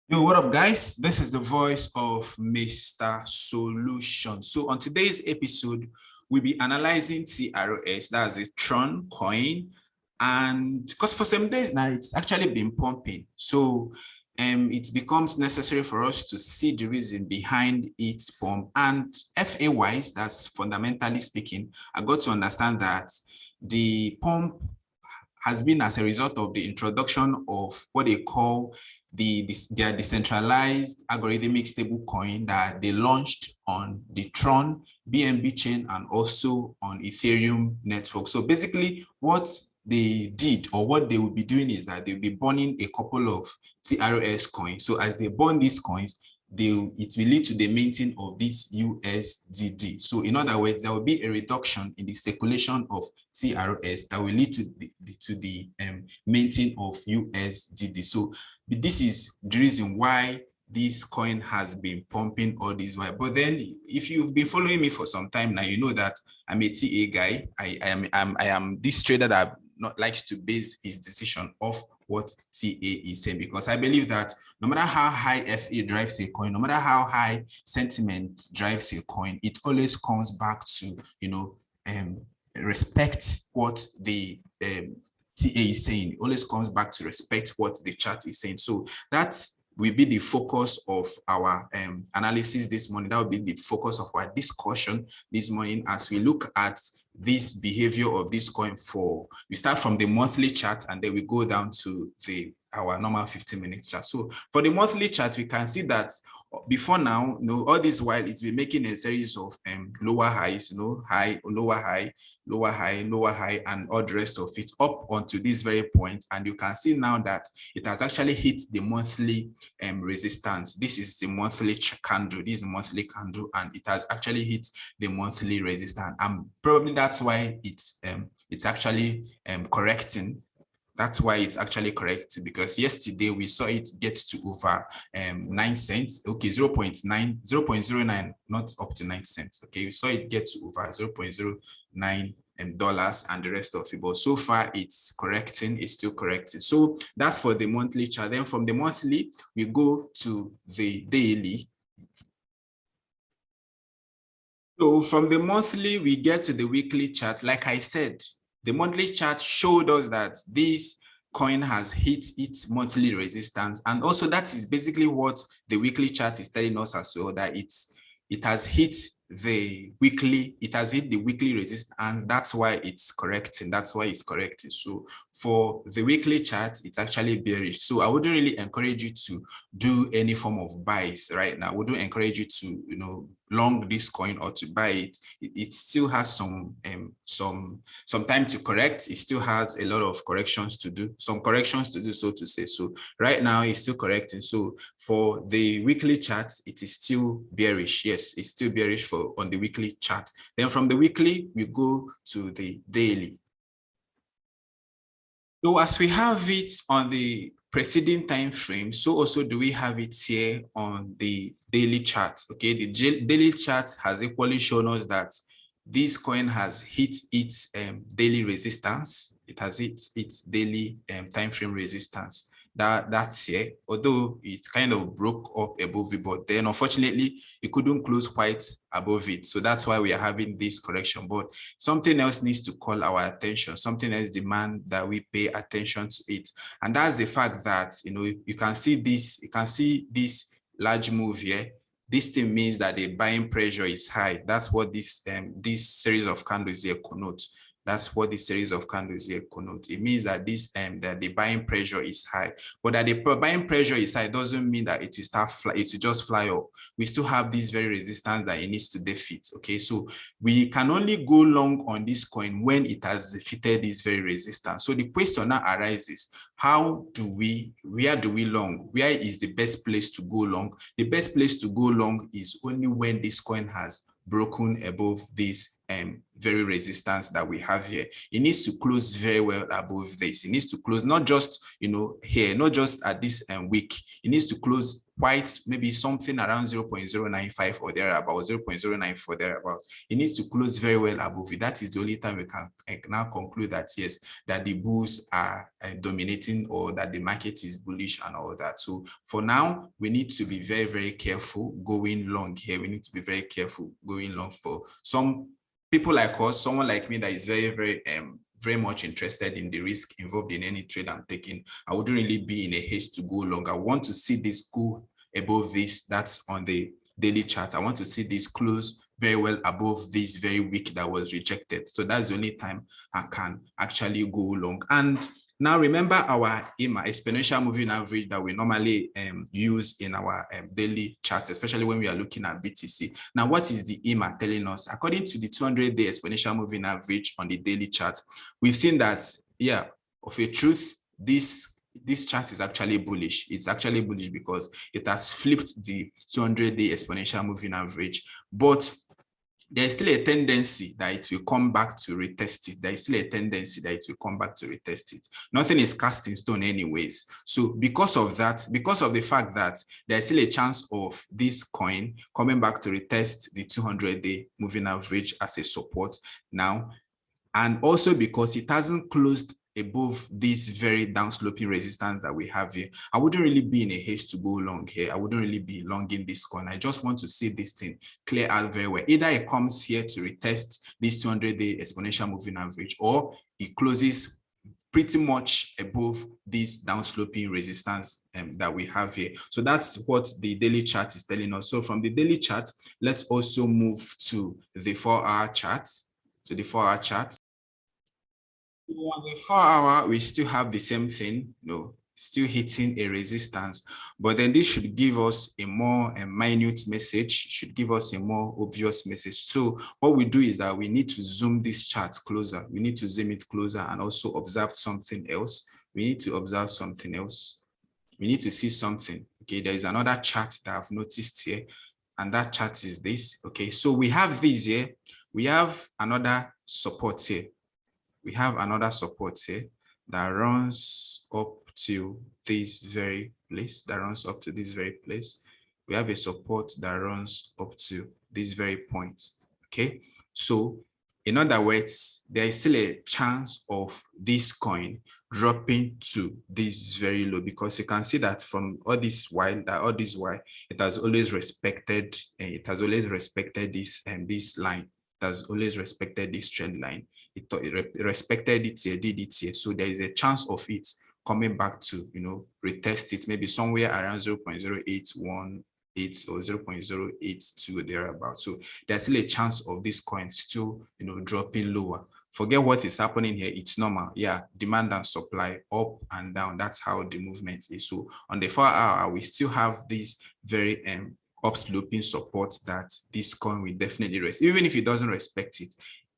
Yo, what up, guys? This is the voice of Mr. Solution. So on today's episode, we'll be analyzing TROS, that's a TRON coin. And because for some days now, it's actually been pumping. So it becomes necessary for us to see the reason behind its pump. And FA-wise, that's fundamentally speaking, I got to understand that the pump has been as a result of the introduction of what they call their decentralized algorithmic stable coin that they launched on the TRON, BNBchain, and also on Ethereum network. So basically what they did, or what they will be doing, is that they'll be burning a couple of TROS coins. So as they burn these coins, it will lead to the minting of this USDD. So in other words, there will be a reduction in the circulation of TROS that will lead to the minting of USDD. So this is the reason why this coin has been pumping all this while. But then if you've been following me for some time now, you know that I'm a TA guy. I am this trader that not likes to base his decision off what CA is saying, because I believe that no matter how high FA drives a coin, no matter how high sentiment drives a coin, it always comes back to, respect what the TA is saying. It always comes back to respect what the chart is saying. So that's will be the focus of our analysis this morning. That will be the focus of our discussion this morning as we look at this behavior of this coin. We start from the monthly chart and then we go down to our normal 15-minute chart. So for the monthly chart, we can see that before now, all this while it's been making a series of lower highs, high, lower high, lower high, lower high, and all the rest of it up onto this very point. And you can see now that it has actually hit the monthly resistance. This is the monthly candle. This is the monthly candle, and it has actually hit the monthly resistance. And probably that's why it's actually correcting. That's why it's actually correct, because yesterday we saw it get to over 9 cents. Okay, 0.09, not up to 9 cents. Okay, we saw it get to over 0.09 dollars and the rest of it. But so far it's correcting, it's still correcting. So that's for the monthly chart. Then from the monthly, we go to the daily. So from the monthly, we get to the weekly chart. Like I said, the monthly chart showed us that this coin has hit its monthly resistance. And also that is basically what the weekly chart is telling us as well, that it has hit the weekly resistance, and that's why it's correcting. So for the weekly chart, it's actually bearish. So I wouldn't really encourage you to do any form of buys right now. I wouldn't encourage you to long this coin or to buy it. It still has some time to correct. It still has a lot of corrections to do, so to say. So right now it's still correcting. So for the weekly chart, it is still bearish. Yes, it's still bearish on the weekly chart. Then from the weekly, we go to the daily. So as we have it on the preceding time frame, so also do we have it here on the daily chart. Okay, the daily chart has equally shown us that this coin has hit its daily resistance. It has hit its daily time frame resistance. That's here, although it kind of broke up above it, but then unfortunately it couldn't close quite above it. So that's why we are having this correction. But something else needs to call our attention. Something else demands that we pay attention to it, and that's the fact that you can see this large move here. This thing means that the buying pressure is high. That's what this series of candles here connotes. That's what this series of candles here connotes. It means that that the buying pressure is high. But that the buying pressure is high doesn't mean that it will just fly up. We still have this very resistance that it needs to defeat. Okay, so we can only go long on this coin when it has defeated this very resistance. So the question now arises: where do we long? Where is the best place to go long? The best place to go long is only when this coin has broken above this very resistance that we have here. It needs to close very well above this. It needs to close not just here, not just at this week. it needs to close quite maybe something around 0.095 or thereabout, 0.094 thereabout. It needs to close very well above it. That is the only time we can now conclude that yes, that the bulls are dominating or that the market is bullish and all that. So for now, we need to be very, very careful going long here. We need to be very careful going long. For some people like us, someone like me that is very, very much interested in the risk involved in any trade I'm taking, I wouldn't really be in a haste to go long. I want to see this go above this. That's on the daily chart. I want to see this close very well above this very weak that was rejected. So that's the only time I can actually go long. And now remember our EMA, exponential moving average, that we normally use in our daily charts, especially when we are looking at BTC. Now, what is the EMA telling us? According to the 200-day exponential moving average on the daily chart, we've seen that, yeah, of a truth, this chart is actually bullish. It's actually bullish because it has flipped the 200-day exponential moving average, but there is still a tendency that it will come back to retest it. There is still a tendency that it will come back to retest it. Nothing is cast in stone anyways. So because of that, because of the fact that there is still a chance of this coin coming back to retest the 200-day moving average as a support now, and also because it hasn't closed above this very downsloping resistance that we have here, I wouldn't really be in a haste to go long here. I wouldn't really be long in this coin. I just want to see this thing clear out very well. Either it comes here to retest this 200-day exponential moving average, or it closes pretty much above this downsloping resistance that we have here. So that's what the daily chart is telling us. So from the daily chart, let's also move to the 4-hour chart. To the 4-hour chart. On the 4-hour, we still have the same thing, still hitting a resistance, but then this should give us a more minute message, should give us a more obvious message. So what we do is that we need to zoom this chart closer. We need to zoom it closer and also observe something else. We need to observe something else. We need to see something. Okay, there is another chart that I've noticed here, and that chart is this. Okay, so we have this here. We have another support here. We have another support here that runs up to this very place, We have a support that runs up to this very point, okay? So in other words, there is still a chance of this coin dropping to this very low, because you can see that from all this while, it has always respected, this this line. Has always respected this trend line. It respected it here, did it here. So there is a chance of it coming back to, retest it, maybe somewhere around 0.0818 or 0.082 thereabout. So there's still a chance of this coin still, dropping lower. Forget what is happening here. It's normal. Yeah, demand and supply, up and down. That's how the movement is. So on the 4-hour, we still have this very upsloping support that this coin will definitely rest. Even if it doesn't respect it,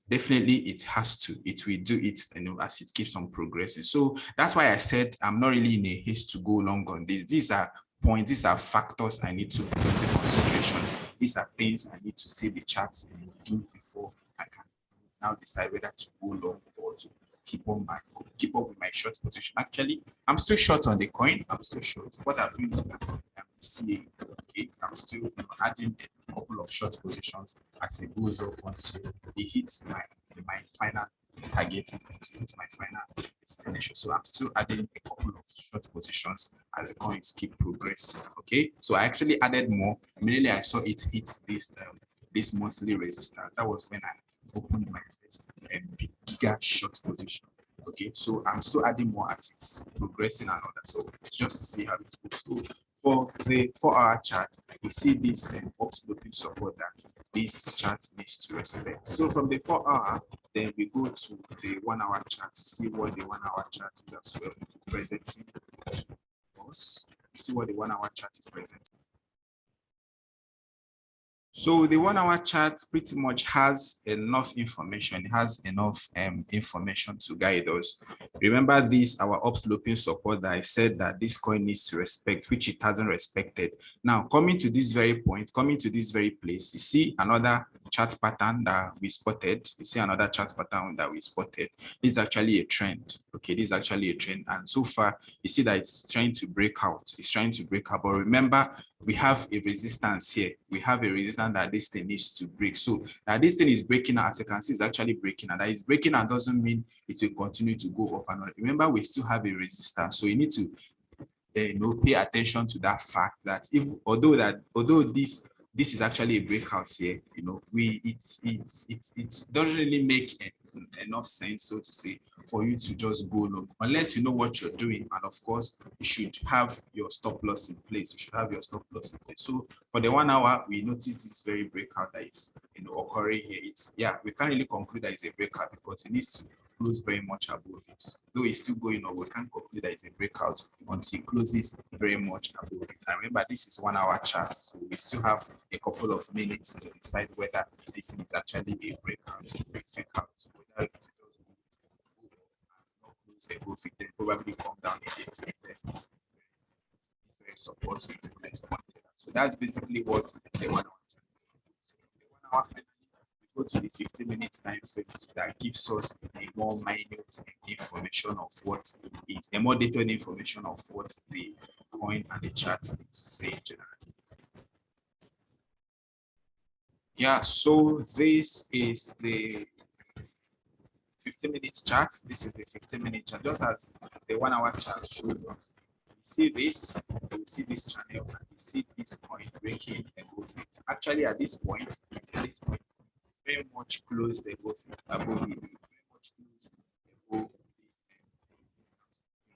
definitely it has to. It will do it, as it keeps on progressing. So that's why I said I'm not really in a haste to go long on this. These are points, these are factors I need to put into consideration. These are things I need to see the charts and do before I can now decide whether to go long or to keep up with my short position. Actually, I'm still short on the coin. I'm still short. What I'm doing is I'm seeing, okay, I'm still adding a couple of short positions as it goes up until it hits my final target, until it hits my final destination. So I'm still adding a couple of short positions as the coins keep progressing. Okay, so I actually added more immediately I saw it hit this monthly resistance. That was when I opened my first bigger short position. Okay, so I'm still adding more as it's progressing and all that. So just to see how it goes. So for the 4-hour chart, we see this upsloping support that this chart needs to respect. So from the 4-hour, then we go to the 1-hour chart to see what the 1-hour chart is as well presenting to us. See what the 1-hour chart is presenting. So the 1-hour chart pretty much has enough information. It has enough information to guide us. Remember this, our upsloping support that I said that this coin needs to respect, which it hasn't respected. Now, coming to this very point, coming to this very place, you see another chart pattern that we spotted. You see another chart pattern that we spotted. This is actually a trend. Okay, this is actually a trend, and so far you see that it's trying to break out. It's trying to break out, but remember we have a resistance here. We have a resistance that this thing needs to break. So that this thing is breaking out, as you can see, it's actually breaking out. That is breaking out doesn't mean it will continue to go up and on. Remember, we still have a resistance, so you need to pay attention to that fact that if although this is actually a breakout here, it doesn't really make enough sense, so to say, for you to just go long unless you know what you're doing. And of course, you should have your stop loss in place. You should have your stop loss in place. So for the 1 hour, we notice this very breakout that is occurring here. We can't really conclude that it's a breakout because it needs to close very much above it. Though it's still going up, we can't conclude that it's a breakout until it closes very much above it. And remember, this is 1 hour chart, so we still have a couple of minutes to decide whether this is actually a breakout. So whether it just not close above it, then probably come down again to the test. It's very supportive to the next one. So that's basically what the 1 hour chart is. So the 1 hour finally, go to the 50-minute time frame that gives us a more minute information of what is a more detailed information of what the coin and the chart is saying generally. Yeah, so this is the 50-minute chart. This is the 50-minute chart, just as the 1 hour chart showed us. You see this, you see this channel, and you see this coin breaking above it. Actually, at this point, very much close the above it, very much close above this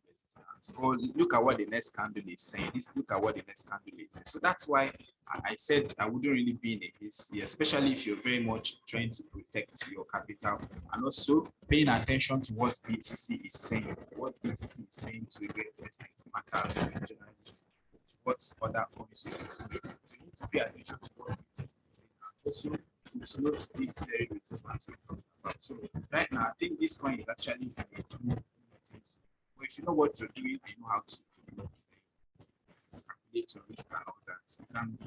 resistance. Or look at what the next candle is saying. Look at what the next candle is saying. So that's why I said I wouldn't really be in this, especially if you're very much trying to protect your capital and also paying attention to what BTC is saying. What BTC is saying to a great extent matters generally to what other coins you are doing. So you need to pay attention to what BTC is saying. Also, to note this very resistance we're talking about. So right now, I think this coin is actually a two. But if you know what you're doing, you know how to calculate your risk and all that. You can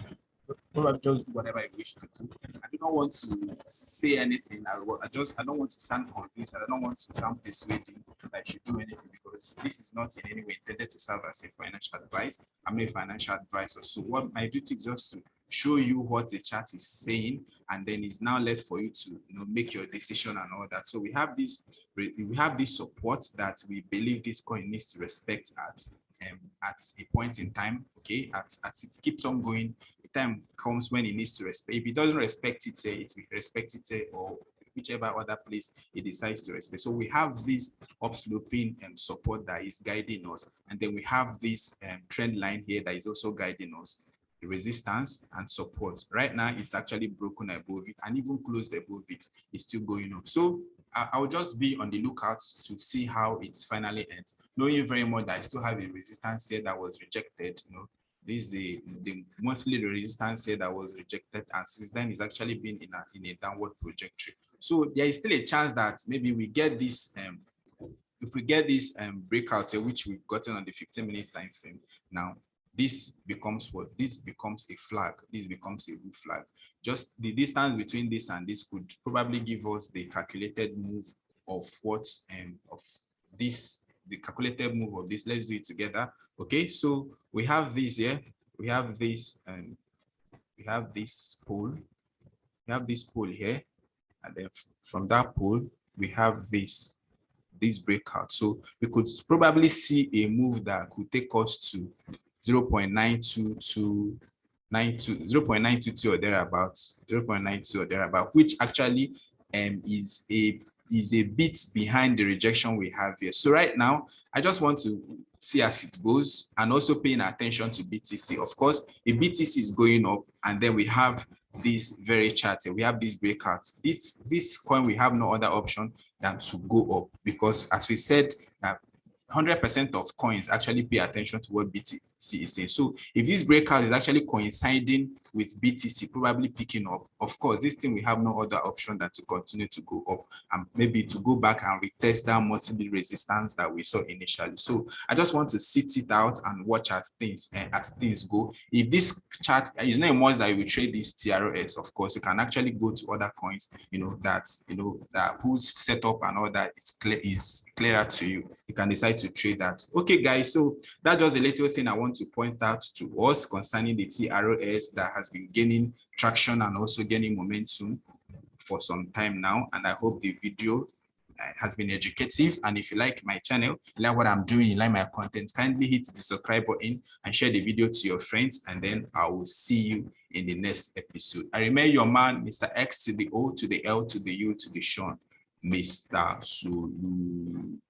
probably just do whatever you wish to do. I do not want to say anything. I don't want to sound convinced. I don't want to sound persuading that I should do anything, because this is not in any way intended to serve as a financial advice. I'm not a financial advisor. So what my duty is just to show you what the chart is saying, and then it's now left for you to make your decision and all that. So we have this support that we believe this coin needs to respect at a point in time. Okay, as it keeps on going, the time comes when it needs to respect. If it doesn't respect it, it will respect it or whichever other place it decides to respect. So we have this upsloping support that is guiding us, and then we have this trend line here that is also guiding us. Resistance and support. Right now, it's actually broken above it and even closed above it. It's still going up. So I'll just be on the lookout to see how it finally ends, knowing very much that I still have a resistance here that was rejected. This is the monthly resistance here that was rejected, and since then it's actually been in a downward trajectory. So there is still a chance that maybe we get this if we get this breakout here, which we've gotten on the 15-minute time frame. Now this becomes what? This becomes a flag. This becomes a blue flag. Just the distance between this and this could probably give us the calculated move of what of this, the calculated move of this. Let's do it together. Okay, so we have this here. We have this we have this pole. We have this pole here, and then from that pole we have this breakout. So we could probably see a move that could take us to 0.922 or thereabouts, 0.92 or thereabout, which actually is a bit behind the rejection we have here. So right now, I just want to see as it goes, and also paying attention to BTC. Of course, if BTC is going up, and then we have this very chart here, we have this breakout. This coin, we have no other option than to go up, because as we said, 100% of coins actually pay attention to what BTC is saying. So if this breakout is actually coinciding with BTC probably picking up, of course, this thing we have no other option than to continue to go up and maybe to go back and retest that monthly resistance that we saw initially. So I just want to sit it out and watch as things go. If this chart is not a must that you will trade this TROS, of course, you can actually go to other coins, that whose setup and all that is clearer to you. You can decide to trade that. Okay, guys, so that's just a little thing I want to point out to us concerning the TROS that has been gaining traction and also gaining momentum for some time now. And I hope the video has been educative. And if you like my channel, you like what I'm doing, you like my content, kindly hit the subscribe button and share the video to your friends. And then I will see you in the next episode. I remain your man, Mr. X to the O to the L to the U to the Sean, Mr. Solution.